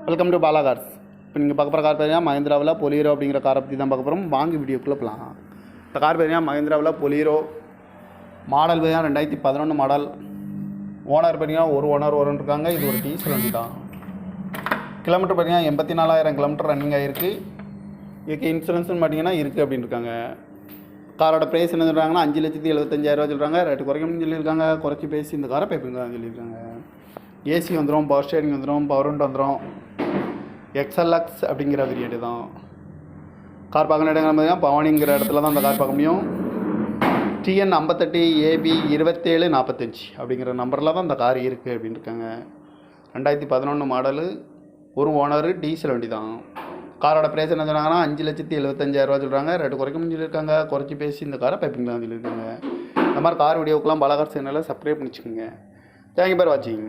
Welcome to Bala cars. இப்போ நீங்கள் பார்க்க போகிற கார் பார்த்தீங்கன்னா மஹிந்திராவில் பொலீரோ அப்படிங்கிற காரை பற்றி தான் பார்க்க போகிறோம். வாங்கி வீடியோக்குள்ளே போகலாம். இந்த கார் பார்த்தீங்கன்னா மஹிந்திராவில் பொலீரோ மாடல் பார்த்தீங்கன்னா 2011 மாடல். ஓனர் பார்த்தீங்கன்னா ஒரு ஓனர் இருக்காங்க. இது ஒரு டீசல் வண்டி தான். கிலோமீட்டர் பார்த்தீங்கன்னா 84,000 கிலோமீட்டர் ரன்னிங் ஆகிருக்கு. இதுக்கு இன்சூரன்ஸ்னு பார்த்தீங்கன்னா இருக்குது அப்படின்னு இருக்காங்க. காரோட ப்ரைஸ் என்ன சொல்கிறாங்கன்னா 5,75,000 சொல்கிறாங்க. ரேட்டு குறைக்கணும்னு சொல்லியிருக்காங்க. குறைச்சி பேசி இந்த காரை பேப்பிங்கன்னு சொல்லியிருக்காங்க. ஏசி வந்துடும், பவர் ஸ்டேரிங் வந்துடும், பவர் விண்டோ வந்துடும். எக்ஸ்எல்எக்ஸ் அப்படிங்கிற வேரியண்ட் தான். கார் பார்க்கணும் இடங்கள் பார்த்தீங்கன்னா பவானிங்கிற இடத்துல தான் அந்த கார் பார்க்க முடியும். TN 58 AB 2745 அப்படிங்கிற நம்பரில் தான் இந்த கார் இருக்குது அப்படின்னு இருக்காங்க. 2011 மாடலு, ஒரு ஓனரு, டீசல் வண்டி தான். காரோட ப்ரைஸ் என்ன சொன்னாங்கன்னா 5,75,000 சொல்கிறாங்க. ரேட்டு குறைக்கணும்னு சொல்லியிருக்காங்க. குறைச்சி பேசி இந்த காரை பைப்பிங்லாம் சொல்லியிருக்காங்க. இந்த மாதிரி கார் வீடியோக்கெலாம் பாலா கார் சேனலில் சப்ஸ்கிரைப் பண்ணிச்சுக்கோங்க. தேங்க்யூ ஃபார் வாட்சிங்.